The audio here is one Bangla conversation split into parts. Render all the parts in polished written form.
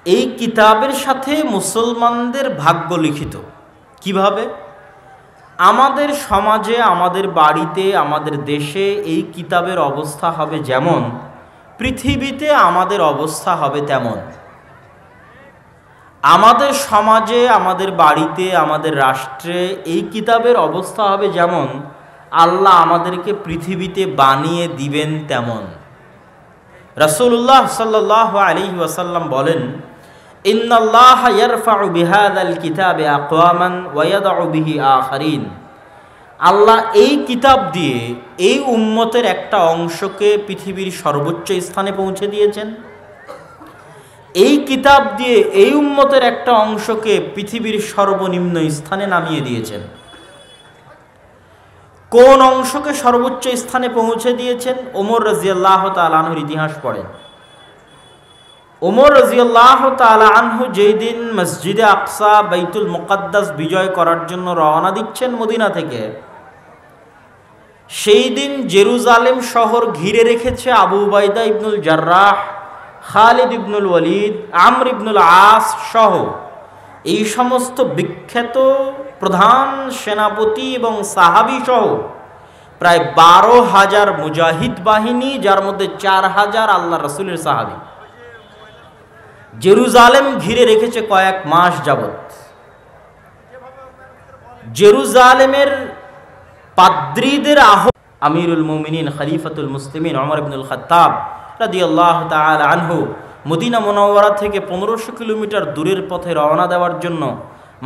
এই কিতাবের সাথে মুসলমানদের ভাগ্য লিখিত। কিভাবে? আমাদের সমাজে, আমাদের বাড়িতে, আমাদের দেশে এই কিতাবের অবস্থা হবে যেমন, পৃথিবীতে আমাদের অবস্থা হবে তেমন। আমাদের সমাজে, আমাদের বাড়িতে, আমাদের রাষ্ট্রে এই কিতাবের অবস্থা হবে যেমন, আল্লাহ আমাদেরকে পৃথিবীতে বানিয়ে দিবেন তেমন। রাসূলুল্লাহ সাল্লাল্লাহু আলাইহি ওয়াসাল্লাম বলেন, ইন্নাল্লাহা ইয়ারফাউ বিহাযাল কিতাবি আকওয়ামান ওয়া ইয়াদউ বিহি আখারিন। আল্লাহ এই কিতাব দিয়ে এই উম্মতের একটা অংশকে পৃথিবীর সর্বোচ্চ স্থানে পৌঁছে দিয়েছেন, এই কিতাব দিয়ে এই উম্মতের একটা অংশকে পৃথিবীর সর্বনিম্ন স্থানে নামিয়ে দিয়েছেন। কোন অংশকে সর্বোচ্চ স্থানে পৌঁছে দিয়েছেন? ওমর রাদিয়াল্লাহু তাআলা আনহুর ইতিহাস পড়েন। ওমর রাদিয়াল্লাহু তাআলা আনহু যেই দিন মসজিদে আকসা, বাইতুল মুকাদ্দাস বিজয় করার জন্য রওনা দিচ্ছেন মদিনা থেকে, সেই দিন জেরুজালেম শহর ঘিরে রেখেছে আবু উবাইদা ইবনুল জাররাহ, খালিদ ইবনুল ওয়ালিদ, আমর ইবনুল আস সহ এই সমস্ত বিখ্যাত প্রধান সেনাপতি এবং সাহাবী সহ প্রায় 12,000 মুজাহিদ বাহিনী, যার মধ্যে 4,000 আল্লাহ রাসূলের সাহাবী জেরুজালেম ঘিরে রেখেছে কয়েক মাস যাবত। জেরুজালেমের পাদ্রীদের আমিরুল মুমিনিন খলিফাতুল মুসলিমিন ওমর ইবনুল খাত্তাব রাদিয়াল্লাহু তাআলা আনহু মদিনা মুনাওয়ারা থেকে 1500 কিলোমিটার দূরের পথে রওনা দেওয়ার জন্য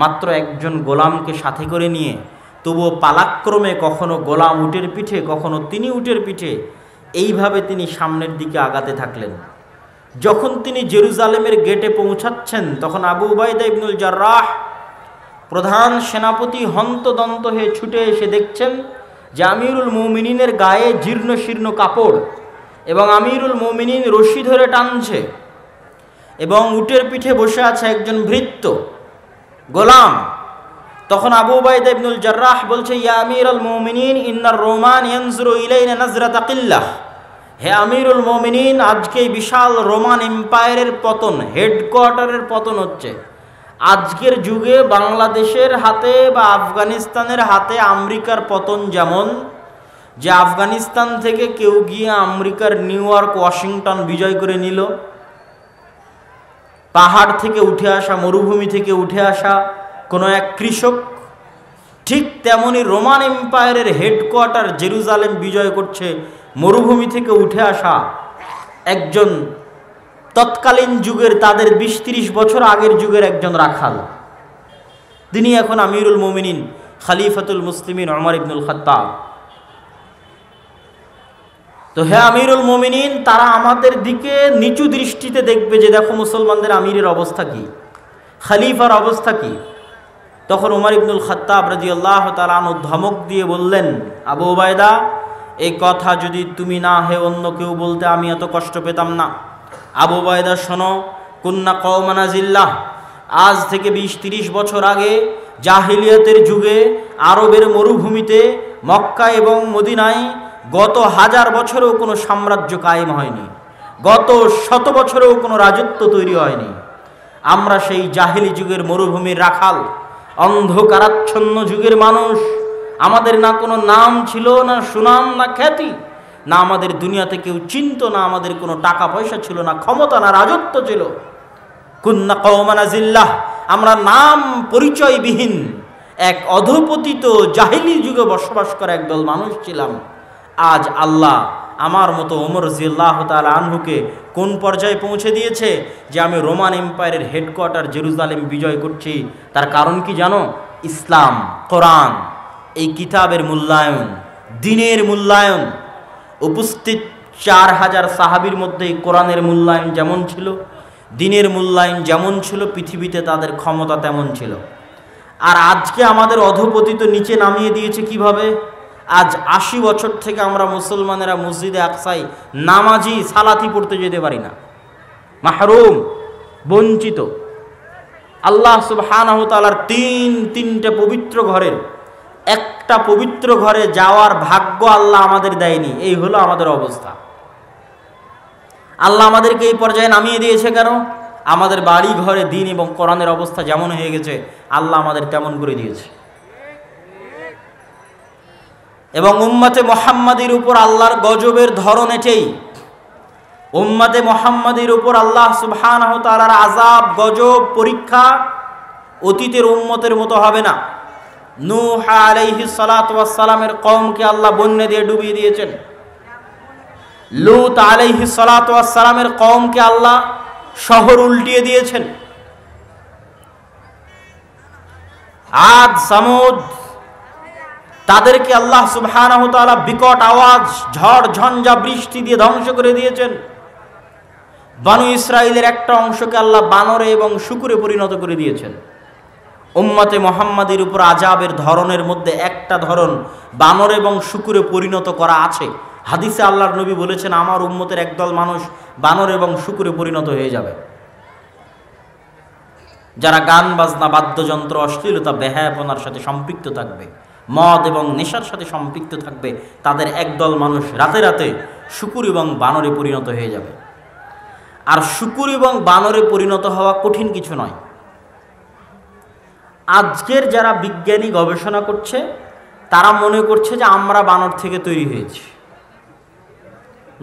মাত্র একজন গোলামকে সাথে করে নিয়ে, তবুও পালাক্রমে কখনো গোলাম উটের পিঠে, কখনো তিনি উটের পিঠে, এইভাবে তিনি সামনের দিকে আগাতে থাকলেন। যখন তিনি জেরুজালেমের গেটে পৌঁছাচ্ছেন, তখন আবু উবাইদা ইবনুল জাররাহ প্রধান সেনাপতি হন্তদন্ত হয়ে ছুটে এসে দেখছেন যে আমিরুল মুমিনিনের গায়ে জীর্ণ শীর্ণ কাপড়, এবং আমিরুল মুমিনিন রশি ধরে টানছে, এবং উটের পিঠে বসে আছে একজন ভৃত্য গোলাম। তখন আবু উবাইদা ইবনুল জাররাহ বলছে, ইয়া আমিরুল মুমিনিন ইন্নার রোমান ইয়ানজুরু ইলাইনা নাজরাতা কিল্লাহ। হে আমিরুল মুমিনিন, আজকে বিশাল রোমান এম্পায়ারের পতন, হেডকোয়ার্টারের পতন হচ্ছে। আজকের যুগে বাংলাদেশের হাতে বা আফগানিস্তানের হাতে আমেরিকার পতন যেমন, যে আফগানিস্তান থেকে কেউ গিয়ে আমেরিকার নিউ ইয়র্ক, ওয়াশিংটন বিজয় করে নিল, পাহাড় থেকে উঠে আসা, মরুভূমি থেকে উঠে আসা কোনো এক কৃষক, ঠিক তেমনি রোমান এম্পায়ারের হেডকোয়ার্টার জেরুজালেম বিজয় করছে মরুভূমি থেকে উঠে আসা একজন তৎকালীন যুগের, তাদের 20-30 বছর আগের যুগের একজন রাখাল। তিনি এখন আমিরুল মুমিনিন খলিফাতুল মুসলিমিন ওমর ইবনুল খাত্তাব। তো হে আমিরুল মুমিনিন, তারা আমাদের দিকে নিচু দৃষ্টিতে দেখবে যে দেখো মুসলমানদের আমিরের অবস্থা কি, খলিফার অবস্থা কি। তখন ওমর ইবনুল খাত্তাব রাদিয়াল্লাহু তাআলা আনহু ধমক দিয়ে বললেন, আবু উবাইদা, এই কথা যদি তুমি না হে অন্য কেউ বলতে আমি এত কষ্ট পেতাম না। আবু উবাইদা শোনো, কুন্না কওমান আযিল্লাহ, আজ থেকে 20-30 বছর আগে জাহিলিয়াতের যুগে আরবের মরুভূমিতে মক্কা এবং মদিনায় গত 1000 বছরেও কোনো সাম্রাজ্য কায়েম হয়নি, গত 100 বছরেও কোনো রাজত্ব তৈরি হয়নি। আমরা সেই জাহিলি যুগের মরুভূমির রাখাল, অন্ধকারাচ্ছন্ন যুগের মানুষ। আমাদের না কোনো নাম ছিল, না সুনাম, না খ্যাতি, না আমাদের দুনিয়াতে কেউ চিনত, না আমাদের কোনো টাকা পয়সা ছিল, না ক্ষমতা, না রাজত্ব ছিল। কুন্না কওমান আযিল্লাহ, আমরা নাম পরিচয়বিহীন এক অধপতিত জাহিলি যুগে বসবাস করা একদল মানুষ ছিলাম। আজ আল্লাহ আমার মতো ওমর রাদিয়াল্লাহু তাআলা আনহুকে কোন পর্যায়ে পৌঁছে দিয়েছে যে আমি রোমান এম্পায়ারের হেডকোয়ার্টার জেরুজালেম বিজয় করছি। তার কারণ কি জানো? ইসলাম, কোরআন, এই কিতাবের মূল্যায়ন, দ্বীনের মূল্যায়ন। উপস্থিত 4000 সাহাবীর মধ্যে কোরআনের মূল্যায়ন যেমন ছিল, দ্বীনের মূল্যায়ন যেমন ছিল, পৃথিবীতে তাদের ক্ষমতা তেমন ছিল। আর আজকে আমাদের অধপতিত নিচে নামিয়ে দিয়েছে কিভাবে? আজ 80 বছর থেকে আমরা মুসলমানেরা মসজিদে আকসায় নামাজি, সালাতি পড়তে যেতে পারি না, মাহরুম, বঞ্চিত। আল্লাহ সুবহানাহু ওয়া তাআলার তিনটে পবিত্র ঘরের একটা পবিত্র ঘরে যাওয়ার ভাগ্য আল্লাহ আমাদের দেয়নি। এই হলো আমাদের অবস্থা। আল্লাহ আমাদেরকে এই পর্যায়ে নামিয়ে দিয়েছে কেন? আমাদের বাড়ি ঘরে দিন এবং কোরআনের অবস্থা যেমন হয়ে গেছে, আল্লাহ আমাদের তেমন করে দিয়েছে। এবং উম্মতে মুহাম্মাদির উপর আল্লাহর গজবের ধরন এটাই। উম্মতে মুহাম্মাদির উপর আল্লাহ সুবহানাহু ওয়া তাআলার আযাব, গজব, পরীক্ষা অতীতের উম্মতের মতো হবে না। নূহ আলাইহিস সালাতু ওয়াস সালামের কওমকে আল্লাহ বন্যা দিয়ে ডুবিয়ে দিয়েছেন। লূত আলাইহিস সালাতু ওয়াস সালামের কওমকে আল্লাহ শহর উল্টিয়ে দিয়েছেন। আদ, সামুদ, তাদেরকে আল্লাহ সুবহানাহু ওয়া তাআলা বিকট আওয়াজ, ঝড় ঝঞ্ঝা, বৃষ্টি দিয়ে ধ্বংস করে দিয়েছেন। বনু ইসরাইলের একটা অংশকে আল্লাহ বানরে এবং শূকরে পরিণত করে দিয়েছেন। উম্মতে মুহাম্মাদির উপর আযাবের ধরনের মধ্যে একটা ধরন বানর এবং শূকরে পরিণত করা আছে। হাদিসে আল্লাহর নবী বলেছেন, আমার উম্মতের একদল মানুষ বানর এবং শূকরে পরিণত হয়ে যাবে। যারা গান বাজনা, বাদ্যযন্ত্র, অশ্লীলতা, বেহায়াপনার সাথে সম্পৃক্ত থাকবে, মদ এবং নেশার সাথে সম্পৃক্ত থাকবে, তাদের একদল মানুষ রাতে রাতে শূকর এবং বানরে পরিণত হয়ে যাবে। আর শূকর এবং বানরে পরিণত হওয়া কঠিন কিছু নয়। আজকের যারা বিজ্ঞানী গবেষণা করছে, তারা মনে করছে যে আমরা বানর থেকে তৈরি হয়েছি।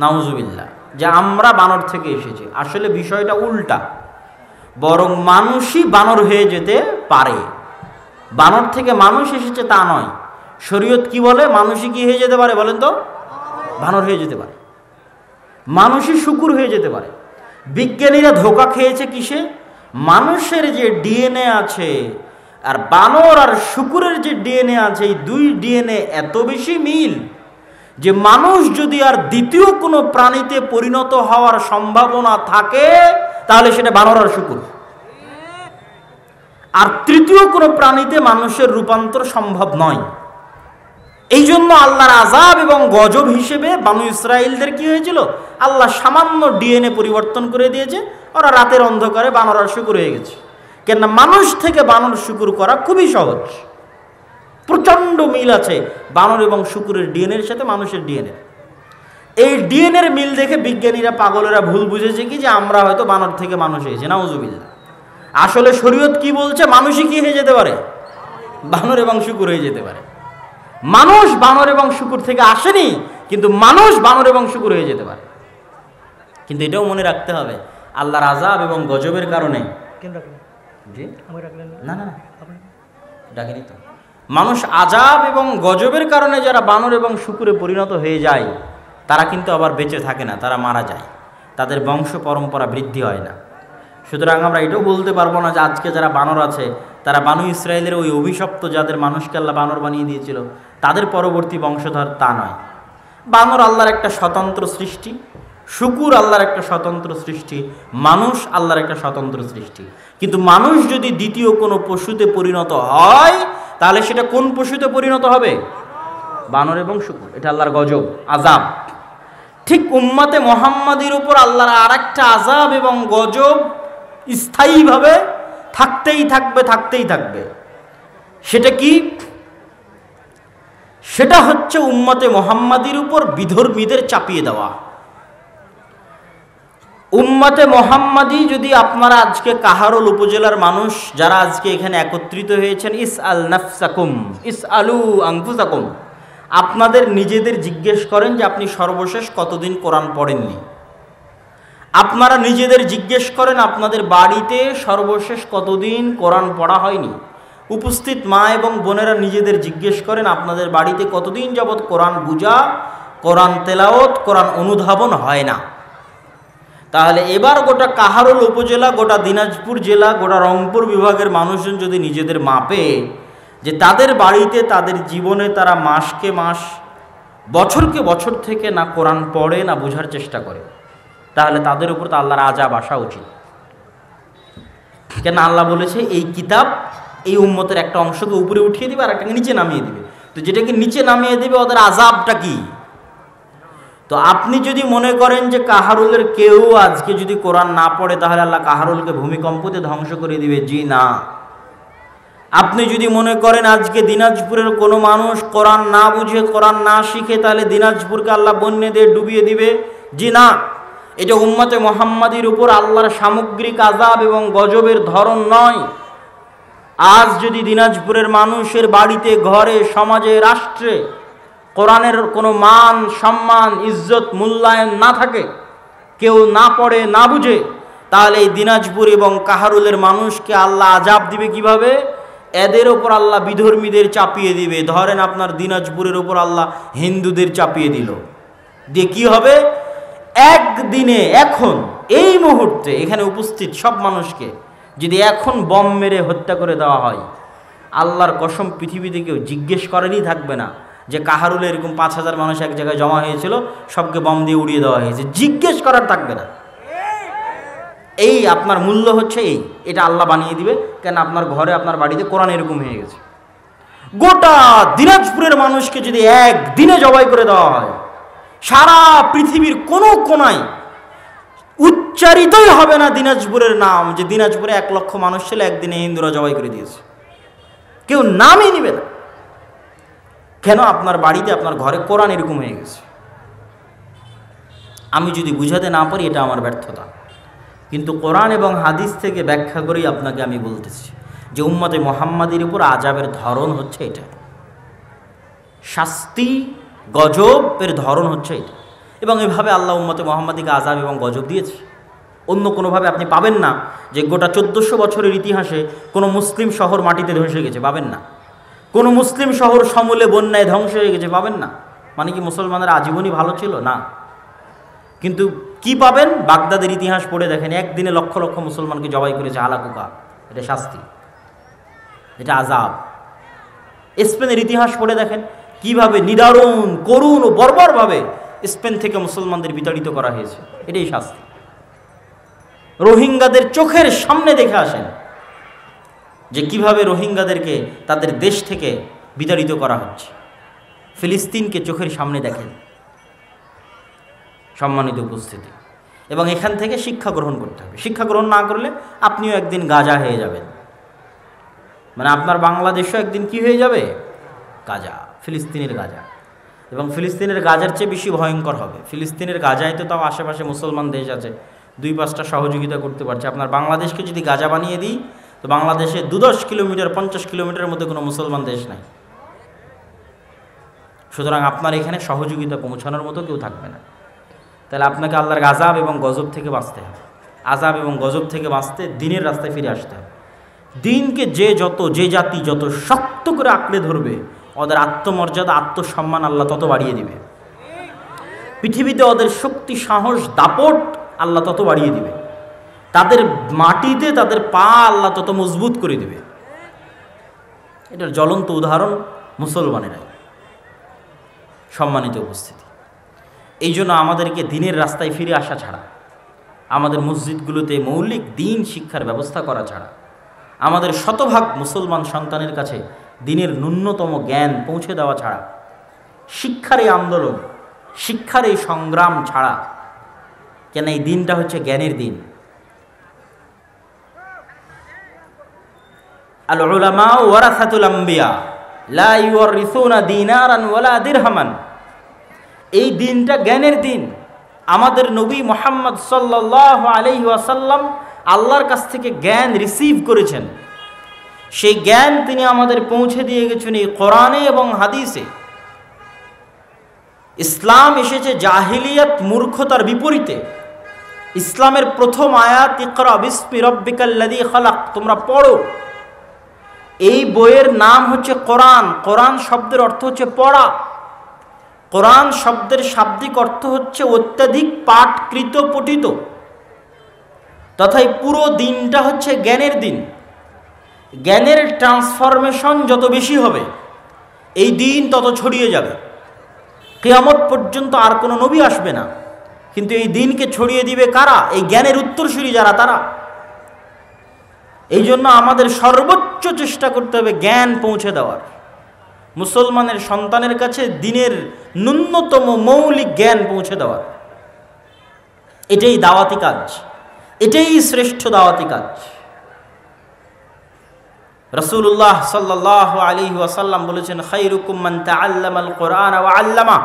নাউজুবিল্লাহ, যে আমরা বানর থেকে এসেছি। আসলে বিষয়টা উল্টা, বরং মানুষই বানর হয়ে যেতে পারে। বানর থেকে মানুষ এসেছে তা নয়। শরীয়ত কি বলে? মানুষই কি হয়ে যেতে পারে বলেন তো? বানর হয়ে যেতে পারে, মানুষই শূকর হয়ে যেতে পারে। বিজ্ঞানীরা ধোঁকা খেয়েছে কিসে? মানুষের যে ডিএনএ আছে আর বানর আর শূকরের যে ডিএনএ আছে, এই দুই ডিএনএ এত বেশি মিল যে মানুষ যদি আর দ্বিতীয় কোনো প্রাণীতে পরিণত হওয়ার সম্ভাবনা থাকে, তাহলে সেটা বানর আর শূকর। আর তৃতীয় কোনো প্রাণীতে মানুষের রূপান্তর সম্ভব নয়। এই জন্য আল্লাহর আযাব এবং গজব হিসেবে বনু ইসরাইলদের কি হয়েছিল? আল্লাহ সামান্য ডিএনএ পরিবর্তন করে দিয়েছে, ওরা রাতের অন্ধকারে বানর আর শূকর হয়ে গেছে। কেননা মানুষ থেকে বানর শূকর করা খুবই সহজ। প্রচণ্ড মিল আছে বানর এবং শূকরের ডিএনএর সাথে মানুষের ডিএনএ। এই ডিএনএর মিল দেখে বিজ্ঞানীরা, পাগলেরা ভুল বুঝেছে কি যে আমরা হয়তো বানর থেকে মানুষ হয়েছে। নাউজুবিল্লাহ। আসলে শরীয়ত কি বলছে? মানুষই কি হয়ে যেতে পারে? বানর এবং শূকর হয়ে যেতে পারে। মানুষ বানর এবং শূকর থেকে আসেনি, কিন্তু মানুষ বানর এবং শূকর হয়ে যেতে পারে। কিন্তু এটাও মনে রাখতে হবে, আল্লাহর আযাব এবং গজবের কারণে না না ডাকেনি তো, মানুষ আযাব এবং গজবের কারণে যারা বানর এবং শূকরে পরিণত হয়ে যায়, তারা কিন্তু আবার বেঁচে থাকে না, তারা মারা যায়, তাদের বংশ পরম্পরা বৃদ্ধি হয় না। সুতরাং আমরা এটাও বলতে পারবো না যে আজকে যারা বানর আছে তারা বানু ইসরায়েলের ওই অভিশপ্ত যাদের মানুষকে আল্লাহ বানর বানিয়ে দিয়েছিল তাদের পরবর্তী বংশধর, তা নয়। বানর আল্লাহর একটা স্বতন্ত্র সৃষ্টি, শূকর আল্লাহর একটা স্বতন্ত্র সৃষ্টি, মানুষ আল্লাহর একটা স্বতন্ত্র সৃষ্টি। কিন্তু মানুষ যদি দ্বিতীয় কোনো পশুতে পরিণত হয়, তাহলে সেটা কোন পশুতে পরিণত হবে? বানর এবং শূকর। এটা আল্লাহর গজব, আযাব। ঠিক উম্মতে মুহাম্মাদির উপর আল্লাহর আর একটা আযাব এবং গজব স্থায়ীভাবে থাকতেই থাকবে, থাকতেই থাকবে। সেটা কি? সেটা হচ্ছে উম্মতে মুহাম্মাদির উপর বিধর্মীদের চাপিয়ে দেওয়া। উম্মতে মুহাম্মাদি যদি আপনারা আজকে কাহারোল উপজেলার মানুষ যারা আজকে এখানে একত্রিত হয়েছেন, ইসআল নাফসাকুম ইসআলু আনফুসাকুম, আপনাদের নিজেদের জিজ্ঞেস করেন যে আপনি সর্বশেষ কতদিন কোরআন পড়েননি। আপনারা নিজেদের জিজ্ঞেস করেন আপনাদের বাড়িতে সর্বশেষ কতদিন কোরআন পড়া হয়নি। উপস্থিত মা এবং বোনেরা নিজেদের জিজ্ঞেস করেন আপনাদের বাড়িতে কতদিন যাবৎ কোরআন বুঝা, কোরআন তেলাওয়াত, কোরআন অনুধাবন হয় না। তাহলে এবার গোটা কাহারোল উপজেলা, গোটা দিনাজপুর জেলা, গোটা রংপুর বিভাগের মানুষজন যদি নিজেদের মাপে যে তাদের বাড়িতে তাদের জীবনে তারা মাসকে মাস, বছরকে বছর থেকে না কোরআন পড়ে না বোঝার চেষ্টা করে, তাহলে তাদের উপর তো আল্লাহর আযাব আসা উচিত। কেন? আল্লাহ বলেছে এই কিতাব এই উম্মতের একটা অংশকে উপরে উঠিয়ে দিবে আর একটাকে নিচে নামিয়ে দিবে। তো যেটাকে নিচে নামিয়ে দিবে ওদের আযাবটা কি? তো আপনি যদি মনে করেন যে কাহারুলের কেউ আজকে যদি কোরআন না পড়ে তাহলে আল্লাহ কাহারুলকে ভূমিকম্পতে ধ্বংস করে দিবে, জি না। আপনি যদি মনে করেন আজকে দিনাজপুরের কোনো মানুষ কোরআন না বুঝে, কোরআন না শিখে, তাহলে দিনাজপুরকে আল্লাহ বন্যা দিয়ে ডুবিয়ে দিবে, জি না। এটা উম্মতে মুহাম্মাদির উপর আল্লাহর সামগ্রিক আযাব এবং গজবের ধরন নয়। আজ যদি দিনাজপুরের মানুষের বাড়িতে, ঘরে, সমাজে, রাষ্ট্রে কোরআনের কোনো মান, সম্মান, ইজ্জত, মূল্যায়ন না থাকে, কেউ না পড়ে, না বুঝে, তাহলে এই দিনাজপুর এবং কাহারুলের মানুষকে আল্লাহ আযাব দিবে কিভাবে? এদের ওপর আল্লাহ বিধর্মীদের চাপিয়ে দিবে। ধরেন আপনার দিনাজপুরের ওপর আল্লাহ হিন্দুদের চাপিয়ে দিল, দিয়ে কি হবে? একদিনে, এখন এই মুহূর্তে এখানে উপস্থিত সব মানুষকে যদি এখন বম মেরে হত্যা করে দেওয়া হয়, আল্লাহর কসম পৃথিবীতে কেউ জিজ্ঞেস করেনই থাকবে না যে কাহারুলে এরকম 5,000 মানুষ এক জায়গায় জমা হয়েছিল, সবকে বম দিয়ে উড়িয়ে দেওয়া হয়েছে, জিজ্ঞেস করার থাকবে না। এই আপনার মূল্য হচ্ছে এই, এটা আল্লাহ বানিয়ে দিবে। কেন? আপনার ঘরে, আপনার বাড়িতে কোরআন এরকম হয়ে গেছে। গোটা দিনাজপুরের মানুষকে যদি একদিনে জবাই করে দেওয়া হয়, সারা পৃথিবীর কোনো কোনায় উচ্চারিতই হবে না দিনাজপুরের নাম, যে দিনাজপুরে 1 লক্ষ মানুষ ছিল, একদিনে হিন্দুরা জবাই করে দিয়েছে, কেউ নামই নিবে না। কেন? আপনার বাড়িতে, আপনার ঘরে কোরআন এরকম হয়ে গেছে। আমি যদি বুঝাতে না পারি, এটা আমার ব্যর্থতা। কিন্তু কোরআন এবং হাদিস থেকে ব্যাখ্যা করেই আপনাকে আমি বলতেছি যে উম্মতে মুহাম্মাদির উপর আযাবের ধরন হচ্ছে এটা, শাস্তি, গজবের ধরন হচ্ছে এটা। এবং এভাবে আল্লাহ উম্মতে মুহাম্মাদিকে আযাব এবং গজব দিয়েছে। অন্য কোনোভাবে আপনি পাবেন না যে গোটা 1400 বছরের ইতিহাসে কোনো মুসলিম শহর মাটিতে ধসে গেছে, পাবেন না। কোনো মুসলিম শহর সমূলে বন্যায় ধ্বংস হয়ে গেছে, পাবেন না। মানে কি মুসলমানরা আজীবনই ভালো ছিল? না। কিন্তু কি পাবেন? বাগদাদের ইতিহাস পড়ে দেখেন, একদিনে লক্ষ লক্ষ মুসলমানকে জবাই করেছে হালাকুকা। এটা শাস্তি, এটা আযাব। স্পেনের ইতিহাস পড়ে দেখেন কিভাবে নিদারুণ, করুণ ও বর্বরভাবে স্পেন থেকে মুসলমানদের বিতাড়িত করা হয়েছে, এটাই শাস্তি। রোহিঙ্গাদের চোখের সামনে দেখে আসেন যে কিভাবে রোহিঙ্গাদেরকে তাদের দেশ থেকে বিতাড়িত করা হচ্ছে। ফিলিস্তিনকে চোখের সামনে দেখেন, সম্মানিত উপস্থিতি। এবং এখান থেকে শিক্ষা গ্রহণ করতে হবে। শিক্ষা গ্রহণ না করলে আপনিও একদিন গাজা হয়ে যাবেন। মানে আপনার বাংলাদেশও একদিন কি হয়ে যাবে? গাজা, ফিলিস্তিনের গাজা। এবং ফিলিস্তিনের গাজার চেয়ে বেশি ভয়ঙ্কর হবে। ফিলিস্তিনের গাজায় তো তাও আশেপাশে মুসলমান দেশ আছে, 2-5টা সহযোগিতা করতে পারছে। আপনার বাংলাদেশকে যদি গাজা বানিয়ে দিই, তো বাংলাদেশে 2-10 কিলোমিটার, 50 কিলোমিটারের মধ্যে কোনো মুসলমান দেশ নাই। সুতরাং আপনার এখানে সহযোগিতা পৌঁছানোর মতো কেউ থাকবে না। তাহলে আপনাকে আল্লাহর আযাব এবং গজব থেকে বাঁচতে হবে। আযাব এবং গজব থেকে বাঁচতে দিনের রাস্তায় ফিরে আসতে হবে। দিনকে যে জাতি যত শক্ত করে আঁকড়ে ধরবে, ওদের আত্মমর্যাদা, আত্মসম্মান আল্লাহ তত বাড়িয়ে দিবে। পৃথিবীতে ওদের শক্তি, সাহস, দাপট আল্লাহ তত বাড়িয়ে দিবে। তাদের মাটিতে তাদের পা আল্লাহ তত মজবুত করে দিবে। এটার জ্বলন্ত উদাহরণ মুসলমানেরাই। সম্মানিত উপস্থিতি, এই জন্য আমাদেরকে দিনের রাস্তায় ফিরে আসা ছাড়া, আমাদের মসজিদগুলোতে মৌলিক দিন শিক্ষার ব্যবস্থা করা ছাড়া, আমাদের শতভাগ মুসলমান সন্তানের কাছে দিনের ন্যূনতম জ্ঞান পৌঁছে দেওয়া ছাড়া, শিক্ষার এই আন্দোলন, শিক্ষার এই সংগ্রাম ছাড়া, কেন এই দিনটা হচ্ছে জ্ঞানের দিন। আল উলামা ওয়ারাসাতুল আম্বিয়া লা ইউরিসুনা দিনারান ওয়ালা দিরহামান। এই দিনটা জ্ঞানের দিন। আমাদের নবী মুহাম্মদ সাল্লাল্লাহু আলাইহি ওয়াসাল্লাম আল্লাহর কাছ থেকে জ্ঞান রিসিভ করেছেন। সেই জ্ঞান তিনি আমাদের পৌঁছে দিয়ে গেছেন এই কোরআনে এবং হাদিসে। ইসলাম এসেছে জাহিলিয়াত, মূর্খতার বিপরীতে। ইসলামের প্রথম আয়াত ইকরা বিসমি রাব্বিকাল্লাযী খালাক, তোমরা পড়ো। এই বইয়ের নাম হচ্ছে কোরআন। কোরআন শব্দের অর্থ হচ্ছে পড়া। কোরআন শব্দের শাব্দিক অর্থ হচ্ছে অত্যাধিক পাঠকৃত, পঠিত। তথাই পুরো দিনটা হচ্ছে জ্ঞানের দিন। জ্ঞানের ট্রান্সফরমেশন যত বেশি হবে, এই দিন তত ছড়িয়ে যাবে। কিয়ামত পর্যন্ত আর কোনো নবী আসবে না, কিন্তু এই দিনকে ছড়িয়ে দিবে কারা? এই জ্ঞানের উত্তরসূরি যারা, তারা। এই জন্য আমাদের সর্বোচ্চ চেষ্টা করতে হবে জ্ঞান পৌঁছে দেওয়ার। মুসলমানের সন্তানের কাছে দিনের ন্যূনতম মৌলিক জ্ঞান পৌঁছে দেওয়ার। এটাই দাওয়াতি কাজ, এটাই শ্রেষ্ঠ দাওয়াতি কাজ। রাসূলুল্লাহ সাল্লাল্লাহু আলাইহি ওয়াসাল্লাম বলেছেন, খায়রুকুম মান তাআল্লামাল কুরআন ওয়া আল্লামা।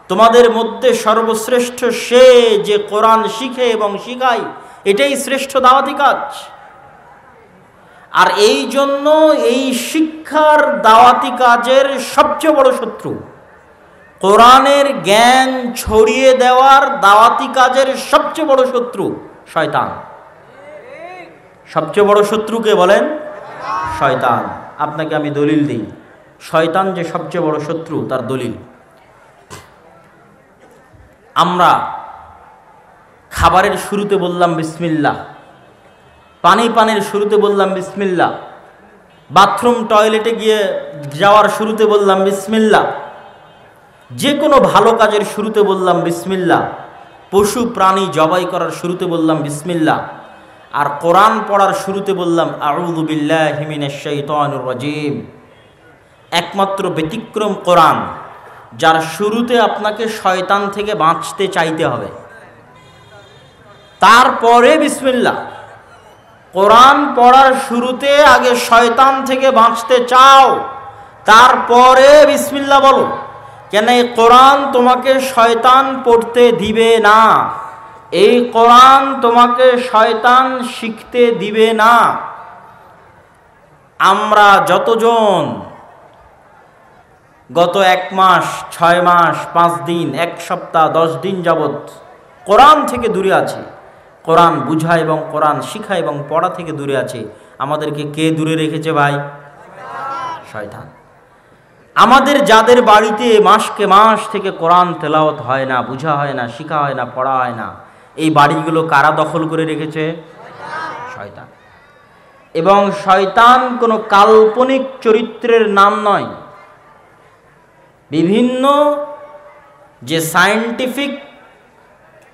তোমাদের মধ্যে সর্বশ্রেষ্ঠ সে যে কোরআন শিখে এবং শিখায়, এটাই শ্রেষ্ঠ দাওয়াতি কাজ। আর এই জন্য এই শিক্ষার দাওয়াতি কাজের সবচেয়ে বড় শত্রু, কোরআনের জ্ঞান ছড়িয়ে দেওয়ার দাওয়াতি কাজের সবচেয়ে বড় শত্রু শয়তান। সবচেয়ে বড় শত্রুকে বলেন শয়তান। আপনাকে আমি দলিল দিই, শয়তান যে সবচেয়ে বড় শত্রু তার দলিল। আমরা খাবারের শুরুতে বললাম বিসমিল্লাহ, পানির শুরুতে বললাম বিসমিল্লাহ, বাথরুম টয়লেটে গিয়ে যাওয়ার শুরুতে বললাম বিসমিল্লাহ, যে কোনো ভালো কাজের শুরুতে বললাম বিসমিল্লাহ, পশু প্রাণী জবাই করার শুরুতে বললাম বিসমিল্লাহ, আর কোরআন পড়ার শুরুতে বললাম আউযু বিল্লাহি মিনাশ শাইতানির রাজিম। একমাত্র ব্যতিক্রম কোরআন, যার শুরুতে আপনাকে শয়তান থেকে বাঁচতে চাইতে হবে, তারপরে বিসমিল্লাহ। কোরআন পড়ার শুরুতে আগে শয়তান থেকে বাঁচতে চাও, তারপরে বিসমিল্লাহ বলো। কেন? এই কোরআন তোমাকে শয়তান পড়তে দিবে না, এই কোরআন তোমাকে শয়তান শিখতে দিবে না। আমরা যতজন গত 1 মাস, 6 মাস, 5 দিন, 1 সপ্তাহ, 10 দিন যাবৎ কোরআন থেকে দূরে আছি, কোরআন বুঝা এবং কোরআন শিখা এবং পড়া থেকে দূরে আছে, আমাদেরকে কে দূরে রেখেছে ভাই? শয়তান। আমাদের যাদের বাড়িতে মাসকে মাস থেকে কোরআন তেলাওয়াত হয় না, বুঝা হয় না, শিখা হয় না, পড়া হয় না, এই বাড়িগুলো কারা দখল করে রেখেছে? শয়তান। এবং শয়তান কোনো কাল্পনিক চরিত্রের নাম নয়। বিভিন্ন যে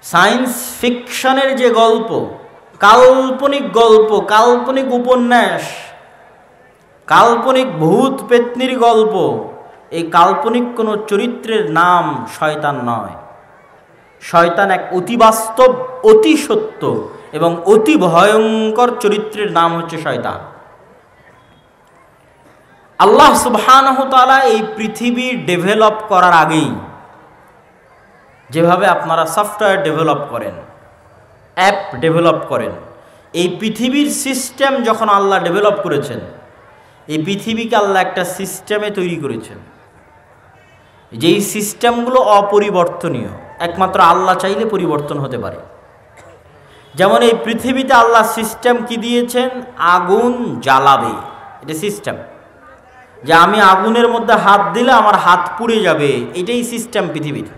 সায়েন্স ফিকশনের যে গল্প, কাল্পনিক গল্প, কাল্পনিক উপন্যাস, কাল্পনিক ভূত পেত্নির গল্প, এই কাল্পনিক কোনো চরিত্রের নাম শয়তান নয়। শয়তান এক অতি বাস্তব, অতি সত্য এবং অতি ভয়ঙ্কর চরিত্রের নাম হচ্ছে শয়তান। আল্লাহ সুবহানাহু ওয়া তাআলা এই পৃথিবী ডেভেলপ করার আগেই, যেভাবে আপনারা সফটওয়্যার ডেভেলপ করেন, অ্যাপ ডেভেলপ করেন, এই পৃথিবীর সিস্টেম যখন আল্লাহ ডেভেলপ করেছেন, এই পৃথিবীকে আল্লাহ একটা সিস্টেমে তৈরি করেছেন, যেই সিস্টেমগুলো অপরিবর্তনীয়, একমাত্র আল্লাহ চাইলে পরিবর্তন হতে পারে। যেমন এই পৃথিবীতে আল্লাহ সিস্টেম কি দিয়েছেন? আগুন জ্বালাবে, এটা সিস্টেম। যে আমি আগুনের মধ্যে হাত দিলে আমার হাত পুড়ে যাবে, এটাই সিস্টেম পৃথিবীর।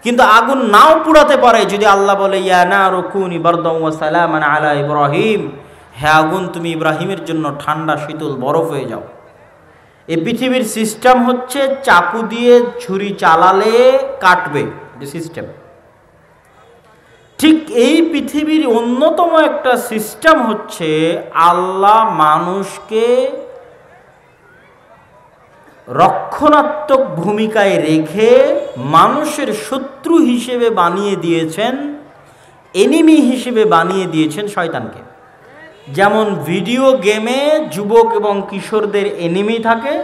কিন্তু আগুন নাও পুড়াতে পারে যদি আল্লাহ বলে ইয়া নারু কুনি বারদান ওয়া সালামান আলা ইব্রাহিম, হে আগুন তুমি ইব্রাহিমের জন্য ঠান্ডা শীতল বরফ হয়ে যাও। এই পৃথিবীর সিস্টেম হচ্ছে চাকু দিয়ে ছুরি চালালে কাটবে, এটা সিস্টেম। ঠিক এই পৃথিবীর অন্যতম একটা সিস্টেম হচ্ছে আল্লাহ মানুষকে রক্ষণাত্মক ভূমিকায় রেখে মানুষের শত্রু হিসেবে বানিয়ে দিয়েছেন, এনিমি হিসেবে বানিয়ে দিয়েছেন শয়তানকে। যেমন ভিডিও গেমে যুবক এবং কিশোরদের এনিমি থাকে,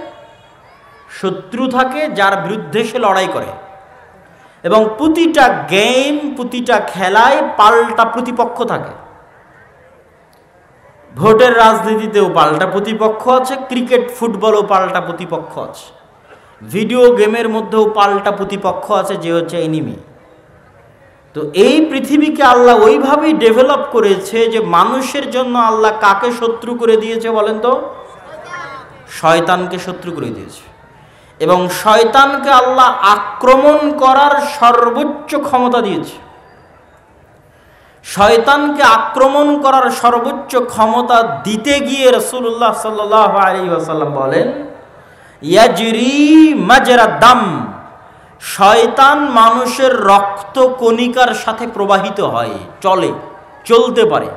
শত্রু থাকে, যার বিরুদ্ধে সে লড়াই করে, এবং প্রতিটা গেম, প্রতিটা খেলায় পাল্টা প্রতিপক্ষ থাকে। ভোটের রাজনীতিতেও পাল্টা প্রতিপক্ষ আছে, ক্রিকেট ফুটবলও পাল্টা প্রতিপক্ষ আছে, ভিডিও গেমের মধ্যেও পাল্টা প্রতিপক্ষ আছে, যে হচ্ছে এনিমি। তো এই পৃথিবীকে আল্লাহ ওইভাবেই ডেভেলপ করেছে যে মানুষের জন্য আল্লাহ কাকে শত্রু করে দিয়েছে বলেন তো? শয়তানকে শত্রু করে দিয়েছে। এবং শয়তানকে আল্লাহ আক্রমণ করার সর্বোচ্চ ক্ষমতা দিয়েছে। শয়তানকে আক্রমণ করার সর্বোচ্চ ক্ষমতা দিতে গিয়ে রাসূলুল্লাহ সাল্লাল্লাহু আলাইহি ওয়াসাল্লাম বলেন ইয়াজরি মাজরা দাম, শয়তান মানুষের রক্ত কণিকার সাথে প্রবাহিত হয়, চলতে পারে।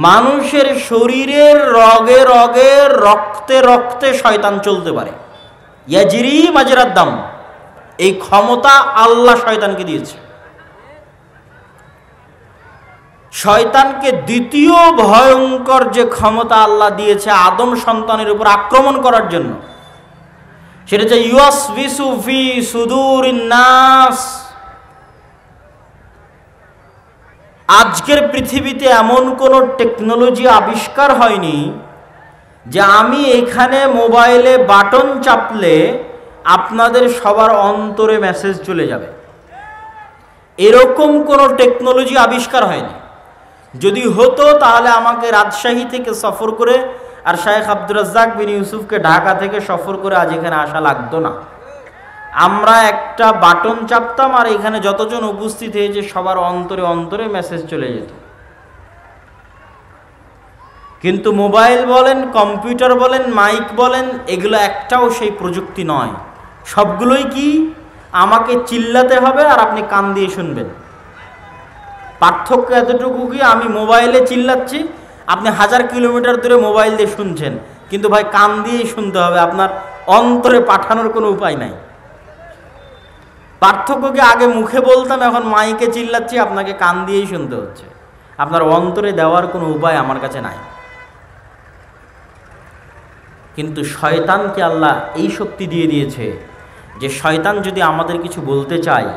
মানুষের শরীরের রগে রগে, রক্তে রক্তে শয়তান চলতে পারে। ইয়াজরি মাজরা দাম, এই ক্ষমতা আল্লাহ শয়তানকে দিয়েছে। শয়তানকে দ্বিতীয় ভয়ঙ্কর যে ক্ষমতা আল্লাহ দিয়েছে আদম সন্তানের উপর আক্রমণ করার জন্য, সেটা হচ্ছে ইউয়াসবিসু ফি সুদুরিন নাস। আজকের পৃথিবীতে এমন কোনো টেকনোলজি আবিষ্কার হয়নি যে আমি এখানে মোবাইলে বাটন চাপলে আপনাদের সবার অন্তরে মেসেজ চলে যাবে। এরকম কোনো টেকনোলজি আবিষ্কার হয়নি। যদি হতো তাহলে আমাকে রাজশাহী থেকে সফর করে আর শায়েখ আব্দুর রাজ্জাক বিন ইউসুফকে ঢাকা থেকে সফর করে আজ এখানে আসা লাগতো না। আমরা একটা বাটন চাপতাম আর এখানে যতজন উপস্থিত হয়েছে সবার অন্তরে অন্তরে মেসেজ চলে যেত। কিন্তু মোবাইল বলেন, কম্পিউটার বলেন, মাইক বলেন, এগুলো একটাও সেই প্রযুক্তি নয়। সবগুলোই কি আমাকে চিল্লাতে হবে আর আপনি কান দিয়ে শুনবেন। পার্থক্য এতটুকু কি, আমি মোবাইলে চিল্লাচ্ছি, আপনি 1000 কিলোমিটার দূরে মোবাইল দিয়ে শুনছেন, কিন্তু ভাই কান দিয়েই শুনতে হবে, আপনার অন্তরে পাঠানোর কোনো উপায় নাই। পার্থক্য কি, আগে মুখে বলতাম, এখন মাইকে চিল্লাচ্ছি, আপনাকে কান দিয়েই শুনতে হচ্ছে। আপনার অন্তরে দেওয়ার কোনো উপায় আমার কাছে নাই। কিন্তু শয়তানকে আল্লাহ এই শক্তি দিয়ে দিয়েছে যে শয়তান যদি আমাদের কিছু বলতে চায়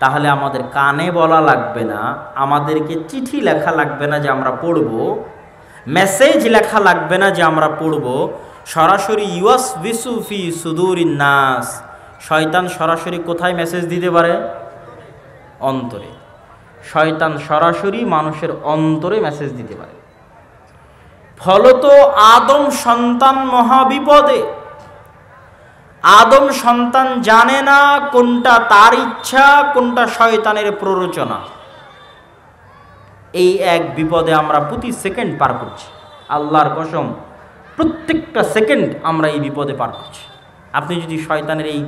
তাহলে আমাদের কানে বলা লাগবে না, আমাদেরকে চিঠি লেখা লাগবে না যে আমরা পড়ব, মেসেজ লেখা লাগবে না যে আমরা পড়ব, সরাসরি ইউয়াসবিসু ফি সুদুরিন নাস। শয়তান সরাসরি কোথায় মেসেজ দিতে পারে? অন্তরে। শয়তান সরাসরি মানুষের অন্তরে মেসেজ দিতে পারে। ফলত আদম সন্তান মহাবিপদে। আদম সন্তান জানে না কোনটা তার ইচ্ছা, কোনটা শয়তানের প্ররোচনা। এই এক বিপদে আমরা প্রতি সেকেন্ড পার করছি। আল্লাহর কসম, প্রত্যেকটা সেকেন্ড আমরা এই বিপদে পার করছি। আপনি যদি শয়তানের এই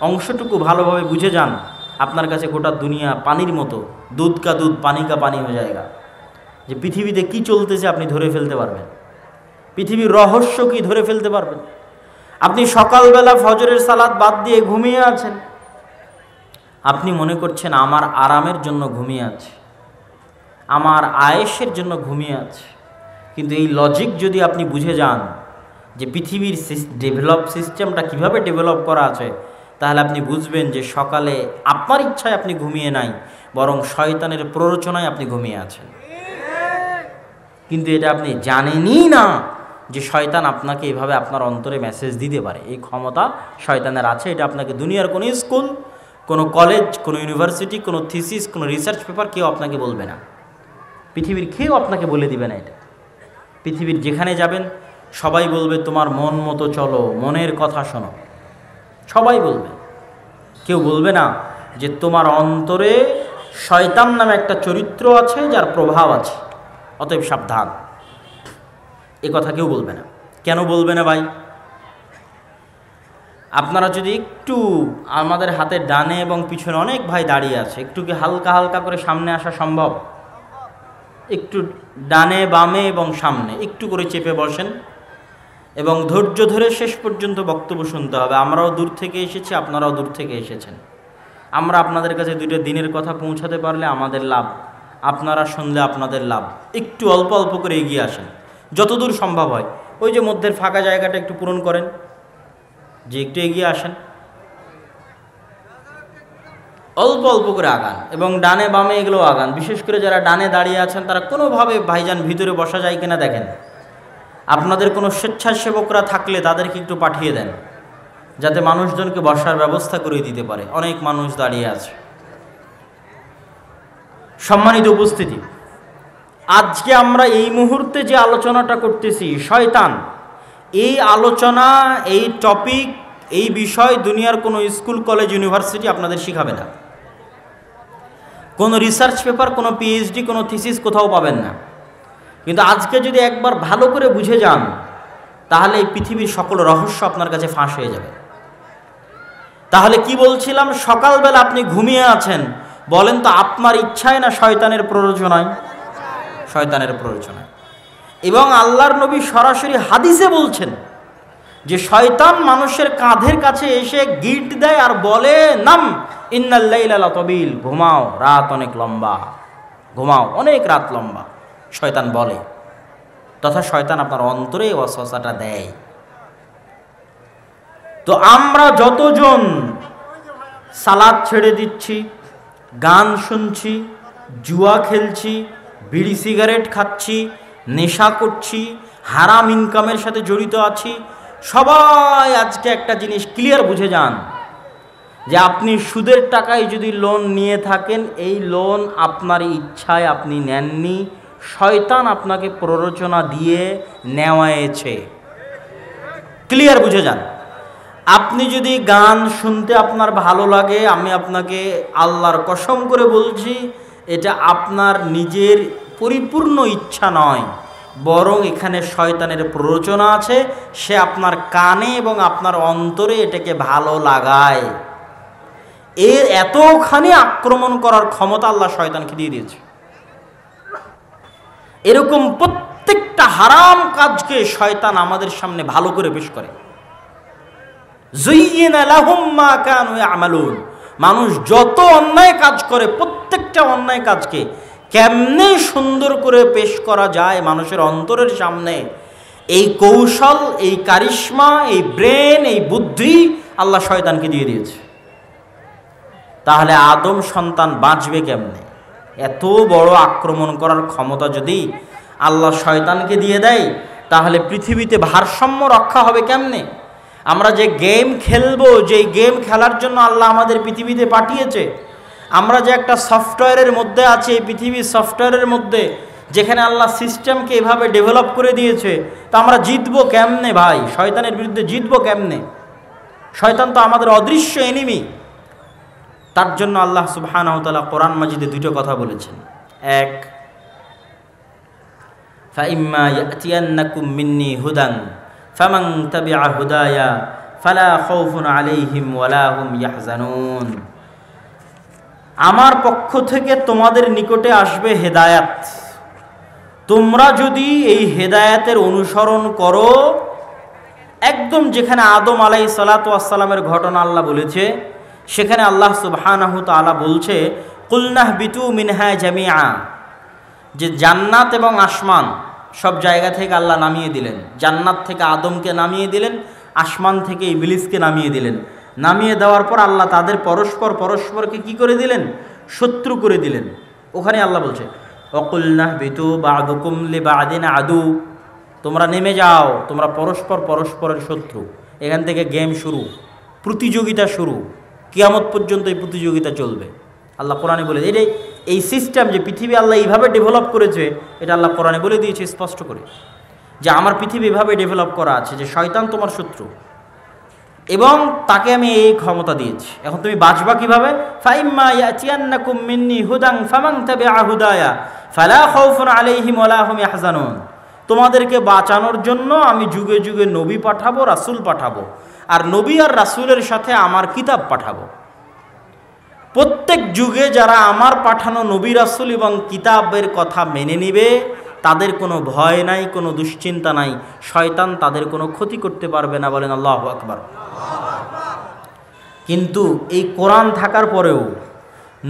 অংশটুকু ভালোভাবে বুঝে যান, আপনার কাছে গোটা দুনিয়া পানির মতো, দুধ কা দুধ পানি কা পানি হয়ে যায়গা। যে পৃথিবীতে কি চলতেছে আপনি ধরে ফেলতে পারবেন, পৃথিবীর রহস্য কি ধরে ফেলতে পারবেন। আপনি সকালবেলা ফজরের সালাত বাদ দিয়ে ঘুমিয়ে আছেন, আপনি মনে করছেন আমার আরামের জন্য ঘুমিয়ে আছে, আমার আয়েশের জন্য ঘুমিয়ে আছে। কিন্তু এই লজিক যদি আপনি বুঝে যান যে পৃথিবীর সিস্টেমটা কিভাবে ডেভেলপ করা আছে, তাহলে আপনি বুঝবেন যে সকালে আপনার ইচ্ছায় আপনি ঘুমিয়ে নাই, বরং শয়তানের প্ররোচনায় আপনি ঘুমিয়ে আছেন। কিন্তু এটা আপনি জানেনই না যে শয়তান আপনাকে এভাবে আপনার অন্তরে মেসেজ দিতে পারে। এই ক্ষমতা শয়তানের আছে। এটা আপনাকে দুনিয়ার কোনো স্কুল, কোনো কলেজ, কোনো ইউনিভার্সিটি, কোনো থিসিস, কোনো রিসার্চ পেপার কেউ আপনাকে বলবে না। পৃথিবীর কেউ আপনাকে বলে দিবে না এটা। পৃথিবীর যেখানে যাবেন সবাই বলবে তোমার মন মতো চলো, মনের কথা শোনো, সবাই বলবে। কেউ বলবে না যে তোমার অন্তরে শয়তান নামে একটা চরিত্র আছে যার প্রভাব আছে, অতএব সাবধান। এ কথা কেউ বলবে না। কেন বলবে না ভাই? আপনারা যদি একটু, আমাদের হাতের ডানে এবং পিছনে অনেক ভাই দাঁড়িয়ে আছে, একটু কি হালকা হালকা করে সামনে আসা সম্ভব? একটু ডানে বামে এবং সামনে একটু করে চেপে বসেন এবং ধৈর্য ধরে শেষ পর্যন্ত বক্তব্য শুনতে হবে। আমরাও দূর থেকে এসেছি, আপনারাও দূর থেকে এসেছেন। আমরা আপনাদের কাছে দুইটা দিনের কথা পৌঁছাতে পারলে আমাদের লাভ, আপনারা শুনলে আপনাদের লাভ। একটু অল্প অল্প করে এগিয়ে আসেন যতদূর সম্ভব হয়। ওই যে মধ্যের ফাঁকা জায়গাটা একটু পূরণ করেন, যে একটু এগিয়ে আসেন, অল্প অল্প করে আগান এবং ডানে বামে এগুলো আগান। বিশেষ করে যারা ডানে দাঁড়িয়ে আছেন তারা কোনোভাবে ভাইজান ভিতরে বসা যায় কিনা দেখেন। আপনাদের কোনো স্বেচ্ছাসেবকরা থাকলে তাদেরকে একটু পাঠিয়ে দেন, যাতে মানুষজনকে বসার ব্যবস্থা করে দিতে পারে। অনেক মানুষ দাঁড়িয়ে আছে। সম্মানিত উপস্থিতি, আজকে আমরা এই মুহূর্তে যে আলোচনাটা করতেছি শয়তান, এই আলোচনা, এই টপিক, এই বিষয় দুনিয়ার কোনো স্কুল, কলেজ, ইউনিভার্সিটি আপনাদের শিখাবে না। কোনো রিসার্চ পেপার, কোনো পিএইচডি, কোনো থিসিস কোথাও পাবেন না। কিন্তু আজকে যদি একবার ভালো করে বুঝে যান তাহলে এই পৃথিবীর সকল রহস্য আপনার কাছে ফাঁস হয়ে যাবে। তাহলে কি বলছিলাম, সকালবেলা আপনি ঘুমিয়ে আছেন, বলেন তো আপনার ইচ্ছায় না শয়তানের প্ররোচনায়? শয়তানের প্ররোচনায়। এবং আল্লাহর নবী সরাসরি হাদিসে বলছেন যে শয়তান মানুষের কাঁধের কাছে এসে গিট দেয় আর বলে, নাম ইন্নাল লাইলা লাতাবিল, ঘুমাও, রাত অনেক লম্বা, ঘুমাও, অনেক রাত লম্বা। শয়তান বলে, তথা শয়তান আপনার অন্তরে ওয়াসওয়াসাটা দেয়। তো আমরা যতজন সালাদ ছেড়ে দিচ্ছি, গান শুনছি, জুয়া খেলছি, বিড়ি সিগারেট খাচ্ছি, নেশা করছি, হারাম ইনকামের সাথে জড়িত আছি, সবাই আজকে একটা জিনিস ক্লিয়ার বুঝে যান যে আপনি সুদের টাকায় যদি লোন নিয়ে থাকেন, এই লোন আপনার ইচ্ছায় আপনি নেননি, শয়তান আপনাকে প্ররোচনা দিয়ে নেওয়ায়েছে। ক্লিয়ার বুঝে যান। আপনি যদি গান শুনতে আপনার ভালো লাগে, আমি আপনাকে আল্লাহর কসম করে বলছি, এটা আপনার নিজের পরিপূর্ণ ইচ্ছা নয়, বরং এখানে শয়তানের প্ররোচনা আছে। সে আপনার কানে এবং আপনার অন্তরে এটাকে ভালো লাগায়। এর এতখানি আক্রমণ করার ক্ষমতা আল্লাহ শয়তানকে দিয়ে দিয়েছে। এরকম প্রত্যেকটা হারাম কাজকে শয়তান আমাদের সামনে ভালো করে পেশ করে। যুয়্যিনা লাহুম মা কানু ইয়ামালুন। মানুষ যত অন্যায় কাজ করে, প্রত্যেকটা অন্যায় কাজকে কেমনে সুন্দর করে পেশ করা যায় মানুষের অন্তরের সামনে, এই কৌশল, এই কারিশমা, এই ব্রেন, এই বুদ্ধি আল্লাহ শয়তানকে দিয়ে দিয়েছে। তাহলে আদম সন্তান বাঁচবে কেমনে? এত বড় আক্রমণ করার ক্ষমতা যদি আল্লাহ শয়তানকে দিয়ে দেয়, তাহলে পৃথিবীতে ভারসাম্য রক্ষা হবে কেমনে? আমরা যে গেম খেলবো, যেই গেম খেলার জন্য আল্লাহ আমাদের পৃথিবীতে পাঠিয়েছে, আমরা যে একটা সফটওয়্যারের মধ্যে আছি, এই পৃথিবীর সফটওয়্যারের মধ্যে, যেখানে আল্লাহ সিস্টেমকে এভাবে ডেভেলপ করে দিয়েছে, তা আমরা জিতবো কেমনে ভাই? শয়তানের বিরুদ্ধে জিতবো কেমনে? শয়তান তো আমাদের অদৃশ্য এনিমি। তার জন্য আল্লাহ সুবহানাহু ওয়া তাআলা কোরআন মাজিদে দুটো কথা বলেছেন। এক, ফাইম্মা ইয়াতিয়ান্নাকুম মিন্নি হুদান ফামান তাবিআ হুদায়া ফালা খাউফুন আলাইহিম ওয়ালা হুম ইয়াহজানুন। আমার পক্ষ থেকে তোমাদের নিকটে আসবে হেদায়াত, তোমরা যদি এই হেদায়াতের অনুসরণ করো, একদম যেখানে আদম আলাইহিস সালাতু ওয়াস সালামের ঘটনা আল্লাহ বলেছে, সেখানে আল্লাহ সুবহানাহু তাআলা বলছে কুলনাহবিতু মিনহা জামিআ, যে জান্নাত এবং আসমান সব জায়গা থেকে আল্লাহ নামিয়ে দিলেন। জান্নাত থেকে আদমকে নামিয়ে দিলেন, আসমান থেকে ইবলিসকে নামিয়ে দিলেন। নামিয়ে দেওয়ার পর আল্লাহ তাদের পরস্পরকে কি করে দিলেন? শত্রু করে দিলেন। ওখানে আল্লাহ বলছে ওয়াকুলনাহবিতু বা'দুকুম লিবা'দিন আদু, তোমরা নেমে যাও, তোমরা পরস্পরের শত্রু। এখান থেকে গেম শুরু, প্রতিযোগিতা শুরু, কিয়ামত পর্যন্ত এই প্রতিযোগিতা চলবে। আল্লাহ কোরআনে বলে, এই সিস্টেম যে পৃথিবী আল্লাহ এইভাবে ডেভেলপ করেছে, এটা আল্লাহ কোরআনে বলে দিয়েছে স্পষ্ট করে, যে আমার পৃথিবী এভাবে ডেভেলপ করা আছে যে শয়তান তোমার শত্রু এবং তাকে আমি এই ক্ষমতা দিয়েছি। এখন তুমি বাঁচবা কিভাবে? ফাইম্মা ইয়াতিয়ান্নাকুম মিন্নি হুদান ফামান তাবিআ হুদায়া ফালা খাউফুন আলাইহিম ওয়ালা হুম ইয়াহজানুন। তোমাদেরকে বাঁচানোর জন্য আমি যুগে যুগে নবী পাঠাবো, রাসূল পাঠাবো, আর নবী আর রাসূলের সাথে আমার কিতাব পাঠাবো। প্রত্যেক যুগে যারা আমার পাঠানো নবী রাসূল এবং কিতাবের কথা মেনে নিবে, তাদের কোনো ভয় নাই, কোনো দুশ্চিন্তা নাই, শয়তান তাদের কোনো ক্ষতি করতে পারবে না। বলেন আল্লাহু আকবার। কিন্তু এই কোরআন থাকার পরেও,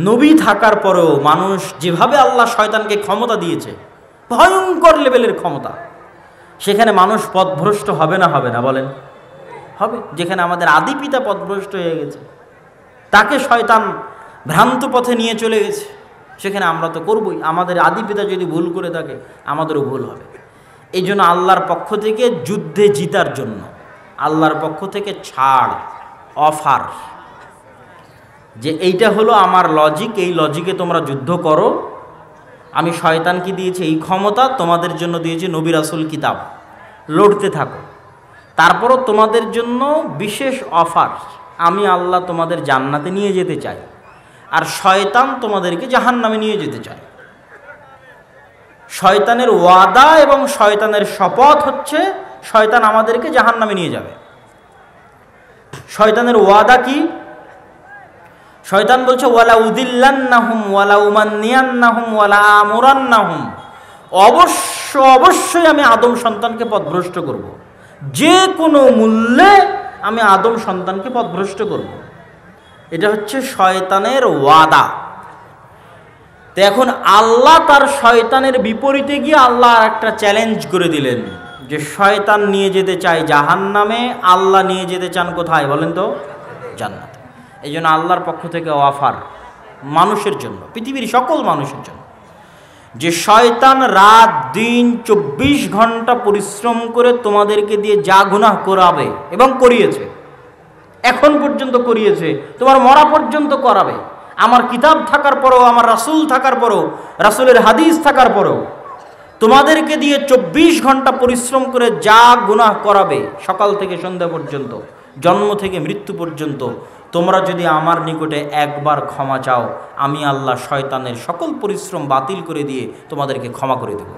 নবী থাকার পরেও মানুষ যেভাবে আল্লাহ শয়তানকে ক্ষমতা দিয়েছে, ভয়ঙ্কর লেভেলের ক্ষমতা, সেখানে মানুষ পথভ্রষ্ট হবে না? হবে না? বলেন হবে। যেখানে আমাদের আদি পিতা পথভ্রষ্ট হয়ে গেছে, তাকে শয়তান ভ্রান্ত পথে নিয়ে চলে গেছে, সেখানে আমরা তো করবই। আমাদের আদি পিতা যদি ভুল করে থাকে, আমাদেরও ভুল হবে। এই জন্য আল্লাহর পক্ষ থেকে যুদ্ধে জিতার জন্য আল্লাহর পক্ষ থেকে ছাড়, অফার, যে এইটা হলো আমার লজিক, এই লজিকে তোমরা যুদ্ধ করো। আমি শয়তানকে দিয়েছি এই ক্ষমতা, তোমাদের জন্য দিয়েছি নবী রাসূল কিতাব, লড়তে থাকো। তারপরও তোমাদের জন্য বিশেষ অফার, আমি আল্লাহ তোমাদের জান্নাতে নিয়ে যেতে চাই, আর শয়তান তোমাদেরকে জাহান্নামে নিয়ে যেতে চায়। শয়তানের ওয়াদা এবং শয়তানের শপথ হচ্ছে শয়তান আমাদেরকে জাহান্নামে নিয়ে যাবে। শয়তানের ওয়াদা কি? শয়তান বলছে ওয়ালা উদিল্লান্নাহুম ওয়ালা উমান্নিয়ান্নাহুম ওয়ালা আমুরান্নাহুম, অবশ্যই আমি আদম সন্তানকে পথভ্রষ্ট করব, যে কোনো মূল্যে আমি আদম সন্তানকে পথভ্রষ্ট করব। এটা হচ্ছে শয়তানের ওয়াদা। তো এখন আল্লাহ তার শয়তানের বিপরীতে গিয়ে আল্লাহ আর একটা চ্যালেঞ্জ করে দিলেন, যে শয়তান নিয়ে যেতে চায় জাহান্নামে, আল্লাহ নিয়ে যেতে চান কোথায় বলেন তো? জান্নাতে। এই জন্য আল্লাহর পক্ষ থেকে অফার মানুষের জন্য, পৃথিবীর সকল মানুষের জন্য, যে শয়তান রাত দিন 24 ঘন্টা পরিশ্রম করে তোমাদেরকে দিয়ে যা গুনাহ করাবে এবং করিয়েছে, এখন পর্যন্ত করিয়েছে, তোমার মরা পর্যন্ত করাবে, আমার কিতাব থাকার পরেও, আমার রাসূল থাকার পরেও, রাসূলের হাদিস থাকার পরেও তোমাদেরকে দিয়ে 24 ঘন্টা পরিশ্রম করে যা গুনাহ করাবে, সকাল থেকে সন্ধ্যা পর্যন্ত, জন্ম থেকে মৃত্যু পর্যন্ত, তোমরা যদি আমার নিকটে একবার ক্ষমা চাও, আমি আল্লাহ শয়তানের সকল পরিশ্রম বাতিল করে দিয়ে তোমাদেরকে ক্ষমা করে দেব।